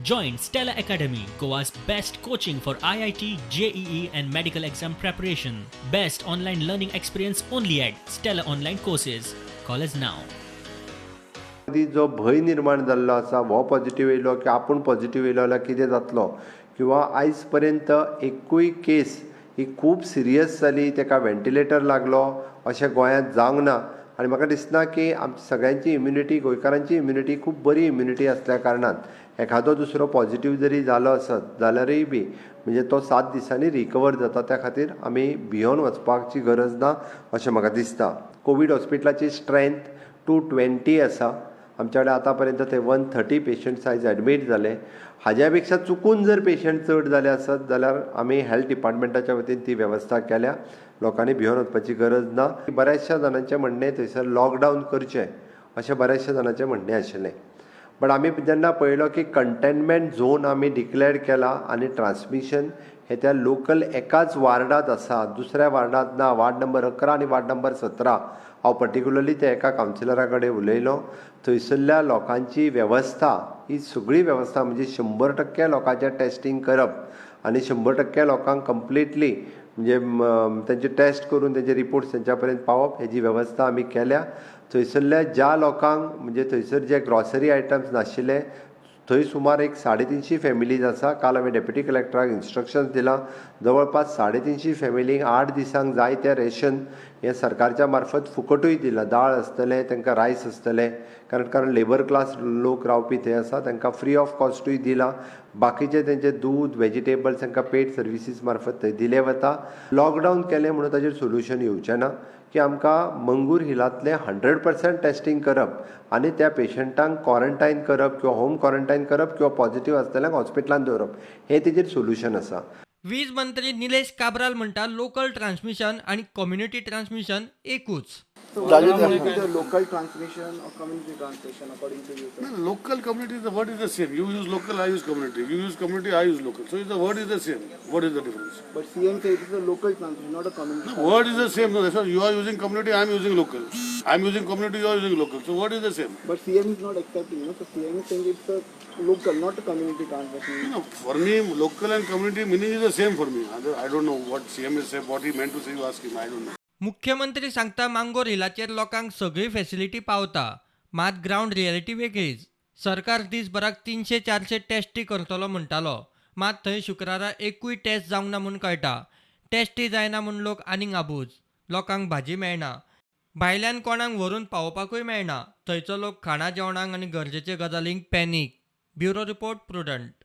Join Stella Academy, Goa's best coaching for IIT, JEE, and medical exam preparation. Best online learning experience only at Stella Online Courses. Call us now. जो भय निर्माण जाल्लो आसा हो positive येयलो की आपूण पॉझिटिव्ह येयलो जाल्यार कितें जातलो किंवा आयज पर्यंत एकूय केस ही खूब सिरियस जाली तेका व्हेंटिलेटर लागलो अशें गोंयांत जावंक ना आनी म्हाका दिसना की आमची सगळ्यांची इम्युनिटी गोंयकारांची इम्युनिटी खूब बरी इम्युनिटी आसल्या कारणान एखादो दुसरो पॉझिटिव्ह जरी जालो आसत जाल्यारय बी म्हणजे तो 7 दिसांनी रिकवर जाता त्या खातीर आमी भियोन वचपाची गरज ना अशें म्हाका दिसता. कोवीड हॉस्पिटलाची स्ट्रेंथ 220 आसा. आमच्या कडेन आतां पर्यंत ते 130 पेशंट्स आयज एडमीट जाले. हाज्या पेक्षा चुकून जर पेशंट चड जाले आसत जाल्यार आमी हेल्थ डिपार्टमेंटाच्या वतीन ती वेवस्था केल्या. लोकांनी भियोन वचपाची गरज ना. बऱ्याचशा जाणांचें म्हणणें थंयसर लॉकडावन करचें अशें बऱ्याचशा जाणांचें म्हणणें आशिल्लें. बट आमी जेन्ना पळयलो की कंटेनमेंट झोन आमी डिक्लेअर केला आनी ट्रान्समिशन हे त्या लोकल एकाच वार्डांत आसा, दुसऱ्या वार्डांत ना. वार्ड नंबर 11 आनी वार्ड नंबर 17 हांव पर्टिक्युलरली त्या एका कावन्सिलरा कडेन उलयलो. थंयसरल्या लोकांची वेवस्था ही सगळी वेवस्था म्हणजे 100% लोकांचें टेस्टिंग करप आनी 100% लोकांक कंप्लिटली म्हणजे तेंचे टेस्ट करून तेंचे रिपोर्ट्स तेंच्या पर्यंत पावप हेजी वेवस्था आमी केल्या. थंयसरल्या ज्या लोकांक म्हणजे थंयसर जे ग्रॉसरी आयटम्स नाशिल्ले थंय सुमार एक 350 फॅमिलीज आसा. काल हांवें डेप्युटी कलेक्टराक इन्स्ट्रक्शन्स दिलां जवळपास 350 फॅमिलींक 8 दिसांक जाय तें रेशन हें सरकारच्या मार्फत फुकटूय दिलां. दाळ आसतलें तांकां रायस आसतलें कारण लेबर क्लास लोक रावपी थंय आसा तांकां फ्री ऑफ कॉस्टूय दिलां. बाकीचे तेंचे दूद वेजिटेबल्स तांकां पेड सर्विसीस मार्फत थंय दिले वता. लॉकडावन केलें म्हणून ताचेर सोल्युशन येवचें ना की आमकां मंगूर हिलांतलें 100% टेस्टिंग करप आनी त्या पेशंटांक क्वॉरंटायन करप किंवा होम क्वॉरंटायन करप किंवा पॉझिटिव्ह आसतल्यांक हॉस्पिटलांत दवरप हें तेजेर सोल्युशन आसा. वीज मंत्री निलेश काब्राल म्हणटा लोकल ट्रान्समिशन आणि कम्युनिटी ट्रान्समिशन एकूच. So what is the local transmission or community transmission according to you? No, local community, the word is the same. You use local, I use community. You use community, I use local. So the word is the same. What is the difference? But CM says it is a local transmission, not a community. The word is the same. No, that's why you are using community, I am using local. I am using community, you are using local. So what is the same? But CM is not accepting, so CM is saying it's a local, not a community transmission. You know, for me, local and community meaning is the same for me. I don't know what CM is saying, what he meant to say, you ask him. I don't know. मुख्यमंत्री सांगता मांगोर हिलाचेर लोकांक सगळी facility पावता, मात ground reality वेगळीच. सरकार दिसभराक 300-400 tasty करतलो म्हणटालो, मात थंय शुक्रारा एकूय टेस्ट जावंक ना म्हूण कळटा. टेस्टी जायना म्हूण लोक आनीक आबूज. लोकांक भाजी मेळना, भायल्यान कोणाक व्हरून पावोवपाकूय मेळना. थंयचो लोक खाणा जेवणाक आनी गरजेच्या गजालींक पॅनीक. Bureau report prudent.